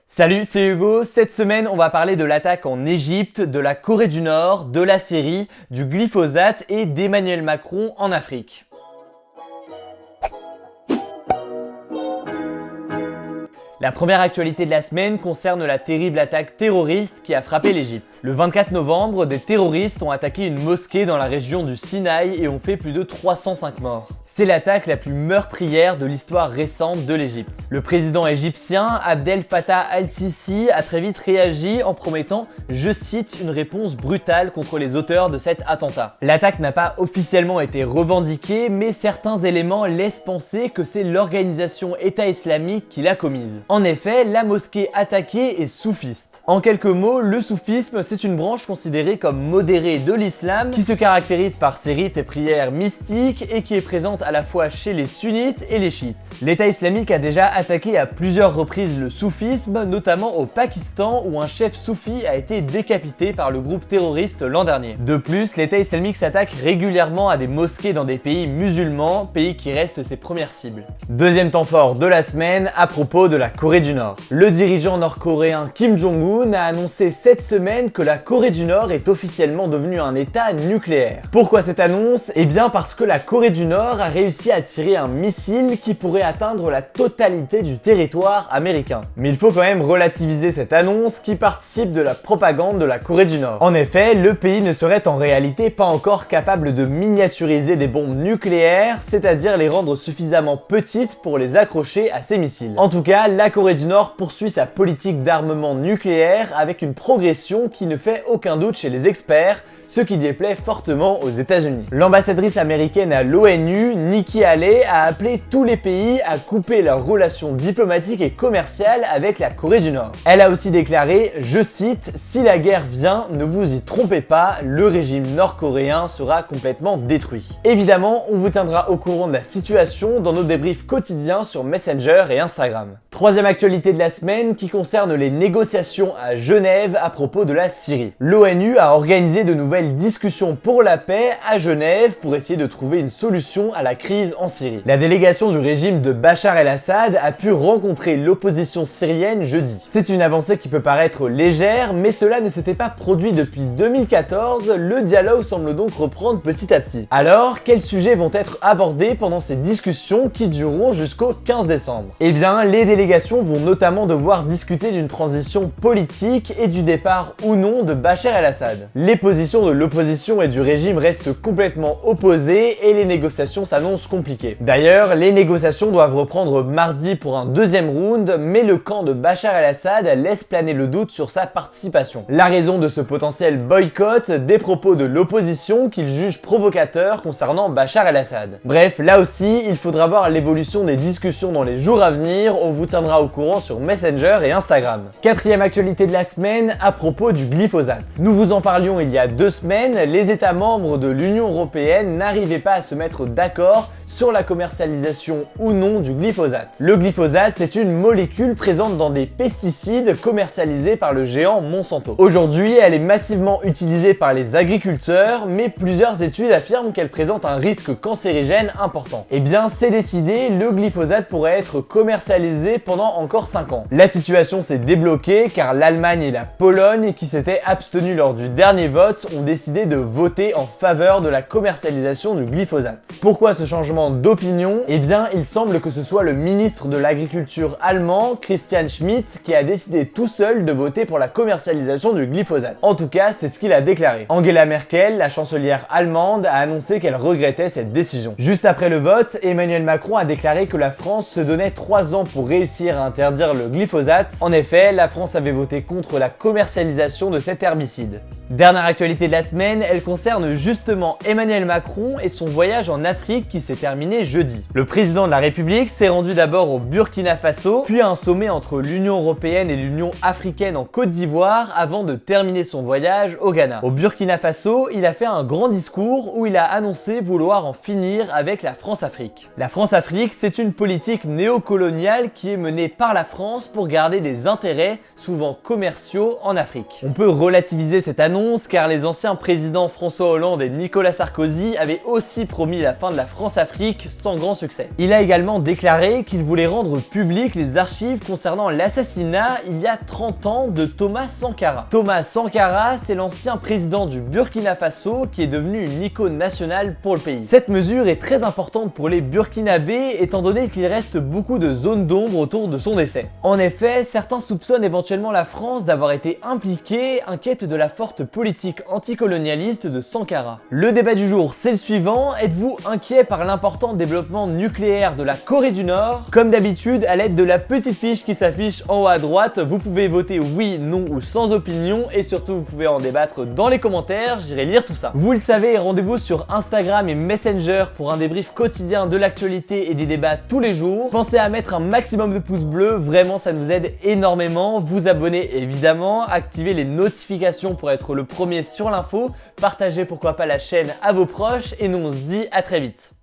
Salut, c'est Hugo. Cette semaine, on va parler de l'attaque en Égypte, de la Corée du Nord, de la Syrie, du glyphosate et d'Emmanuel Macron en Afrique. La première actualité de la semaine concerne la terrible attaque terroriste qui a frappé l'Égypte. Le 24 novembre, des terroristes ont attaqué une mosquée dans la région du Sinaï et ont fait plus de 305 morts. C'est l'attaque la plus meurtrière de l'histoire récente de l'Égypte. Le président égyptien Abdel Fattah al-Sisi a très vite réagi en promettant, je cite, une réponse brutale contre les auteurs de cet attentat. L'attaque n'a pas officiellement été revendiquée, mais certains éléments laissent penser que c'est l'organisation État islamique qui l'a commise. En effet, la mosquée attaquée est soufiste. En quelques mots, le soufisme, c'est une branche considérée comme modérée de l'islam qui se caractérise par ses rites et prières mystiques et qui est présente à la fois chez les sunnites et les chiites. L'État islamique a déjà attaqué à plusieurs reprises le soufisme, notamment au Pakistan où un chef soufi a été décapité par le groupe terroriste l'an dernier. De plus, l'État islamique s'attaque régulièrement à des mosquées dans des pays musulmans, pays qui restent ses premières cibles. Deuxième temps fort de la semaine à propos de la Corée du Nord. Le dirigeant nord-coréen Kim Jong-un a annoncé cette semaine que la Corée du Nord est officiellement devenue un État nucléaire. Pourquoi cette annonce? Eh bien parce que la Corée du Nord a réussi à tirer un missile qui pourrait atteindre la totalité du territoire américain. Mais il faut quand même relativiser cette annonce qui participe de la propagande de la Corée du Nord. En effet, le pays ne serait en réalité pas encore capable de miniaturiser des bombes nucléaires, c'est-à-dire les rendre suffisamment petites pour les accrocher à ses missiles. En tout cas, la Corée du Nord poursuit sa politique d'armement nucléaire avec une progression qui ne fait aucun doute chez les experts, ce qui déplaît fortement aux États-Unis. L'ambassadrice américaine à l'ONU, Nikki Haley, a appelé tous les pays à couper leurs relations diplomatiques et commerciales avec la Corée du Nord. Elle a aussi déclaré, je cite, si la guerre vient, ne vous y trompez pas, le régime nord-coréen sera complètement détruit. Évidemment, on vous tiendra au courant de la situation dans nos débriefs quotidiens sur Messenger et Instagram. Troisième actualité de la semaine qui concerne les négociations à Genève à propos de la Syrie. L'ONU a organisé de nouvelles discussions pour la paix à Genève pour essayer de trouver une solution à la crise en Syrie. La délégation du régime de Bachar el-Assad a pu rencontrer l'opposition syrienne jeudi. C'est une avancée qui peut paraître légère, mais cela ne s'était pas produit depuis 2014, le dialogue semble donc reprendre petit à petit. Alors, quels sujets vont être abordés pendant ces discussions qui dureront jusqu'au 15 décembre? Eh bien, les délégations vont notamment devoir discuter d'une transition politique et du départ ou non de Bachar el-Assad. Les positions de l'opposition et du régime restent complètement opposées et les négociations s'annoncent compliquées. D'ailleurs, les négociations doivent reprendre mardi pour un deuxième round, mais le camp de Bachar el-Assad laisse planer le doute sur sa participation. La raison de ce potentiel boycott, des propos de l'opposition qu'il juge provocateurs concernant Bachar el-Assad. Bref, là aussi, il faudra voir l'évolution des discussions dans les jours à venir, on vous tiendra au courant sur Messenger et Instagram. Quatrième actualité de la semaine à propos du glyphosate. Nous vous en parlions il y a 2 semaines, les États membres de l'Union européenne n'arrivaient pas à se mettre d'accord sur la commercialisation ou non du glyphosate. Le glyphosate, c'est une molécule présente dans des pesticides commercialisés par le géant Monsanto. Aujourd'hui, elle est massivement utilisée par les agriculteurs, mais plusieurs études affirment qu'elle présente un risque cancérigène important. Eh bien, c'est décidé, le glyphosate pourrait être commercialisé pendant encore 5 ans. La situation s'est débloquée car l'Allemagne et la Pologne, qui s'étaient abstenus lors du dernier vote, ont décidé de voter en faveur de la commercialisation du glyphosate. Pourquoi ce changement d'opinion? Eh bien, il semble que ce soit le ministre de l'Agriculture allemand, Christian Schmidt, qui a décidé tout seul de voter pour la commercialisation du glyphosate. En tout cas, c'est ce qu'il a déclaré. Angela Merkel, la chancelière allemande, a annoncé qu'elle regrettait cette décision. Juste après le vote, Emmanuel Macron a déclaré que la France se donnait 3 ans pour réussir à interdire le glyphosate. En effet, la France avait voté contre la commercialisation de cet herbicide. Dernière actualité de la semaine, elle concerne justement Emmanuel Macron et son voyage en Afrique qui s'est terminé jeudi. Le président de la République s'est rendu d'abord au Burkina Faso, puis à un sommet entre l'Union européenne et l'Union africaine en Côte d'Ivoire avant de terminer son voyage au Ghana. Au Burkina Faso, il a fait un grand discours où il a annoncé vouloir en finir avec la France-Afrique. La France-Afrique, c'est une politique néocoloniale qui est menée utilisé par la France pour garder des intérêts, souvent commerciaux, en Afrique. On peut relativiser cette annonce car les anciens présidents François Hollande et Nicolas Sarkozy avaient aussi promis la fin de la France-Afrique sans grand succès. Il a également déclaré qu'il voulait rendre publiques les archives concernant l'assassinat il y a 30 ans de Thomas Sankara. Thomas Sankara, c'est l'ancien président du Burkina Faso qui est devenu une icône nationale pour le pays. Cette mesure est très importante pour les Burkinabés étant donné qu'il reste beaucoup de zones d'ombre autour de son décès. En effet, certains soupçonnent éventuellement la France d'avoir été impliquée, inquiète de la forte politique anticolonialiste de Sankara. Le débat du jour, c'est le suivant. Êtes-vous inquiet par l'important développement nucléaire de la Corée du Nord? Comme d'habitude, à l'aide de la petite fiche qui s'affiche en haut à droite, vous pouvez voter oui, non ou sans opinion et surtout vous pouvez en débattre dans les commentaires, j'irai lire tout ça. Vous le savez, rendez-vous sur Instagram et Messenger pour un débrief quotidien de l'actualité et des débats tous les jours. Pensez à mettre un maximum de pouces bleus, vraiment ça nous aide énormément. Vous abonner évidemment, activer les notifications pour être le premier sur l'info, partagez pourquoi pas la chaîne à vos proches et nous on se dit à très vite.